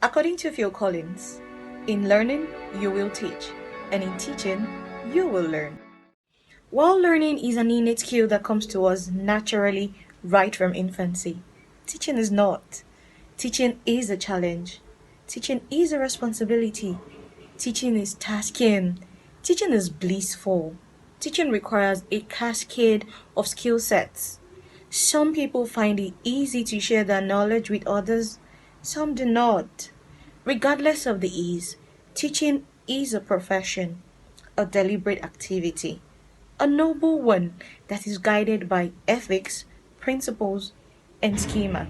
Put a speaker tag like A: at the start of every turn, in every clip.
A: According to Phil Collins, in learning, you will teach, and in teaching, you will learn. While learning is an innate skill that comes to us naturally right from infancy, teaching is not. Teaching is a challenge. Teaching is a responsibility. Teaching is tasking. Teaching is blissful. Teaching requires a cascade of skill sets. Some people find it easy to share their knowledge with others, some do not. Regardless of the ease, teaching is a profession, a deliberate activity, a noble one that is guided by ethics, principles, and schema.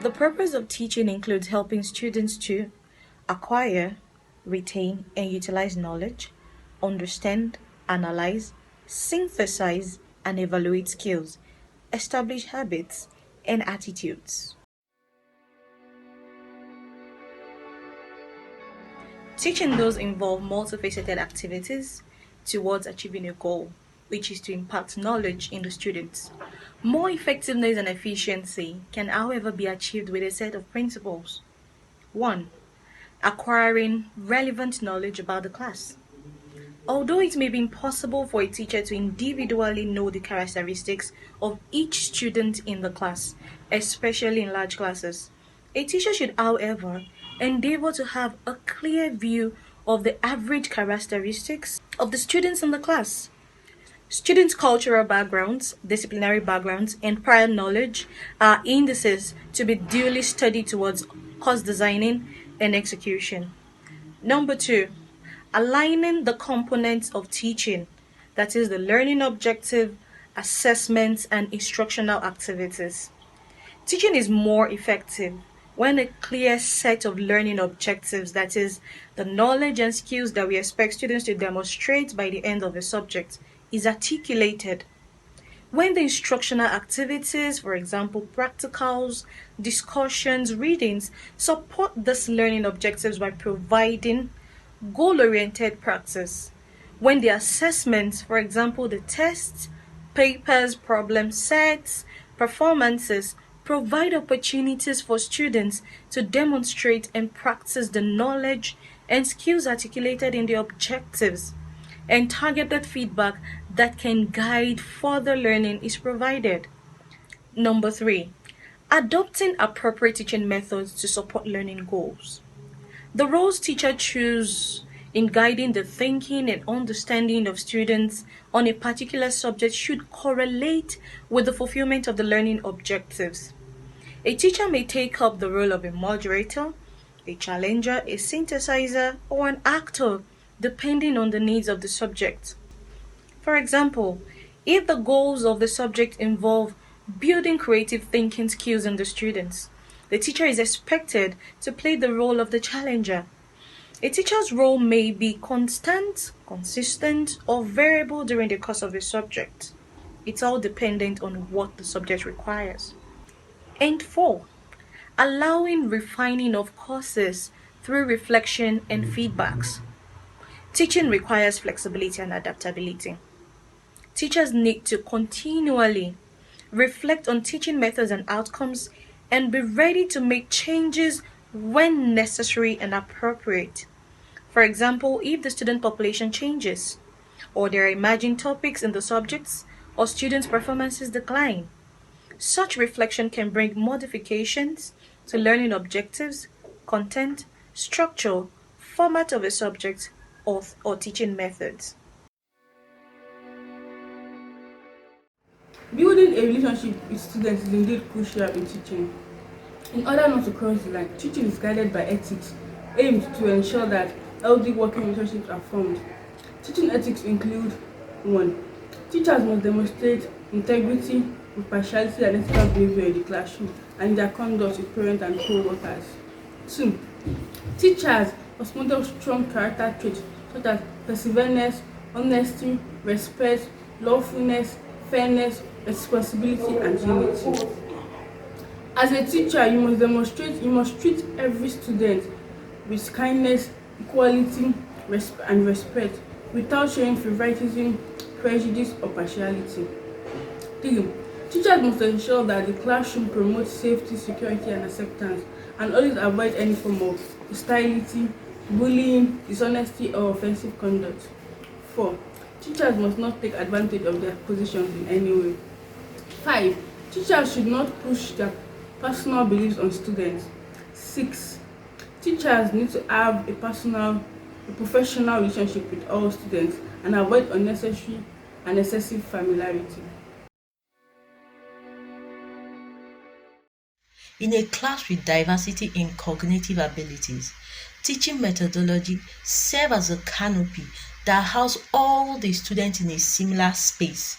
A: The purpose of teaching includes helping students to acquire, retain, and utilize knowledge, understand, analyze, synthesize, and evaluate skills, establish habits, and attitudes. Teaching does involve multifaceted activities towards achieving a goal, which is to impart knowledge in the students. More effectiveness and efficiency can, however, be achieved with a set of principles. 1. Acquiring relevant knowledge about the class. Although it may be impossible for a teacher to individually know the characteristics of each student in the class, especially in large classes, a teacher should, however, endeavor to have a clear view of the average characteristics of the students in the class. Students' cultural backgrounds, disciplinary backgrounds, and prior knowledge are indices to be duly studied towards course designing and execution. Number 2, aligning the components of teaching, that is, the learning objective, assessments, and instructional activities. Teaching is more effective when a clear set of learning objectives, that is, the knowledge and skills that we expect students to demonstrate by the end of a subject, is articulated. When the instructional activities, for example, practicals, discussions, readings, support these learning objectives by providing goal-oriented practice. When the assessments, for example, the tests, papers, problem sets, performances, provide opportunities for students to demonstrate and practice the knowledge and skills articulated in the objectives, and targeted feedback that can guide further learning is provided. Number 3, adopting appropriate teaching methods to support learning goals. The roles teachers choose in guiding the thinking and understanding of students on a particular subject should correlate with the fulfillment of the learning objectives. A teacher may take up the role of a moderator, a challenger, a synthesizer, or an actor, depending on the needs of the subject. For example, if the goals of the subject involve building creative thinking skills in the students, the teacher is expected to play the role of the challenger. A teacher's role may be constant, consistent, or variable during the course of a subject. It's all dependent on what the subject requires. And 4, allowing refining of courses through reflection and feedbacks. Teaching requires flexibility and adaptability. Teachers need to continually reflect on teaching methods and outcomes and be ready to make changes when necessary and appropriate. For example, if the student population changes, or there are emerging topics in the subjects, or students' performances decline, such reflection can bring modifications to learning objectives, content, structure, format of a subject, or teaching methods.
B: Building a relationship with students is indeed crucial in teaching. In order not to cross the line, teaching is guided by ethics, aimed to ensure that healthy working relationships are formed. Teaching ethics include 1. Teachers must demonstrate integrity, impartiality, and ethical behavior in the classroom and in their conduct with parents and co-workers. 2. Teachers must model strong character traits such as perseverance, honesty, respect, lawfulness, fairness, responsibility, and unity. As a teacher, you must treat every student with kindness, equality, and respect without showing favoritism, prejudice, or partiality. 3. Teachers must ensure that the classroom promotes safety, security, and acceptance, and always avoid any form of hostility, bullying, dishonesty, or offensive conduct. 4. Teachers must not take advantage of their positions in any way. 5. Teachers should not push their personal beliefs on students. 6. Teachers need to have a professional relationship with all students and avoid unnecessary and excessive familiarity.
C: In a class with diversity in cognitive abilities, teaching methodology serves as a canopy that houses all the students in a similar space.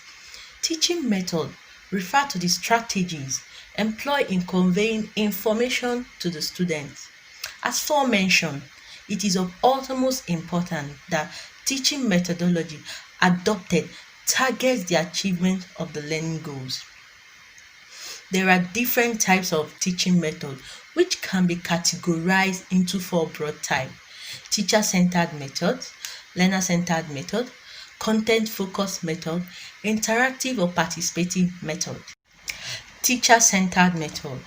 C: Teaching method refer to the strategies employed in conveying information to the students. As forementioned, it is of utmost importance that teaching methodology adopted targets the achievement of the learning goals. There are different types of teaching methods which can be categorized into four broad types: teacher-centered method, learner-centered method, content-focused method, interactive or participative method. Teacher-centered method.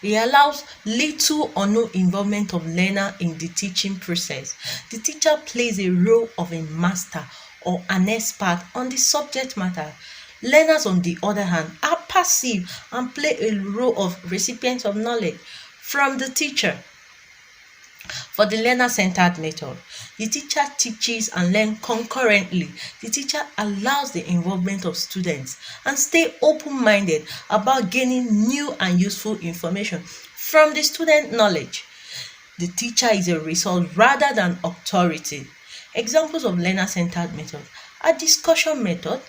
C: It allows little or no involvement of learner in the teaching process. The teacher plays a role of a master or an expert on the subject matter. Learners, on the other hand, are passive and play a role of recipients of knowledge from the teacher. For the learner-centered method, the teacher teaches and learns concurrently. The teacher allows the involvement of students and stay open-minded about gaining new and useful information from the student knowledge. The teacher is a resource rather than authority. Examples of learner-centered method are discussion method,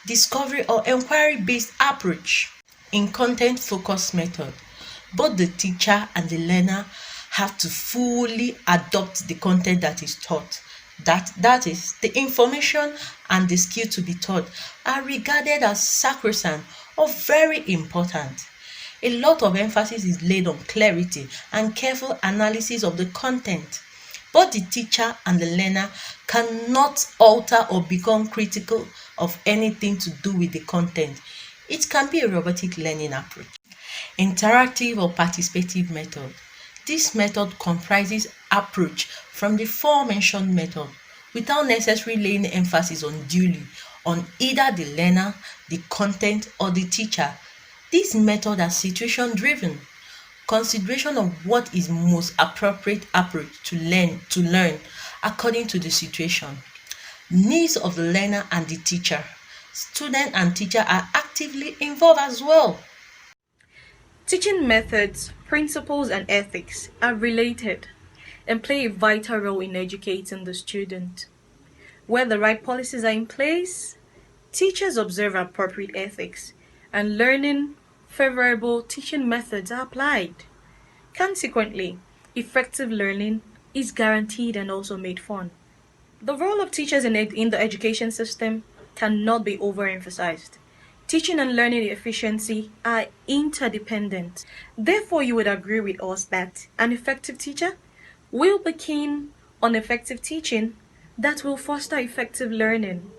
C: discovery or inquiry-based approach. In content-focused method, both the teacher and the learner have to fully adopt the content that is taught. That is, the information and the skill to be taught are regarded as sacrosanct or very important. A lot of emphasis is laid on clarity and careful analysis of the content. Both the teacher and the learner cannot alter or become critical of anything to do with the content. It can be a robotic learning approach. Interactive or participative method. This method comprises approach from the forementioned method without necessarily laying emphasis unduly on either the learner, the content, or the teacher. This method is situation driven. Consideration of what is most appropriate approach to learn according to the situation. Needs of the learner and the teacher. Student and teacher are actively involved as well.
A: Teaching methods, principles, and ethics are related and play a vital role in educating the student. Where the right policies are in place, teachers observe appropriate ethics, and learning favorable teaching methods are applied. Consequently, effective learning is guaranteed and also made fun. The role of teachers in the education system cannot be overemphasized. Teaching and learning efficiency are interdependent. Therefore, you would agree with us that an effective teacher will be keen on effective teaching that will foster effective learning.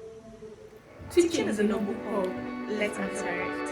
A: Teaching
B: Teaching
A: is
B: is
A: a
B: a
A: noble
B: noble
A: call.
B: call.
A: Let's answer it.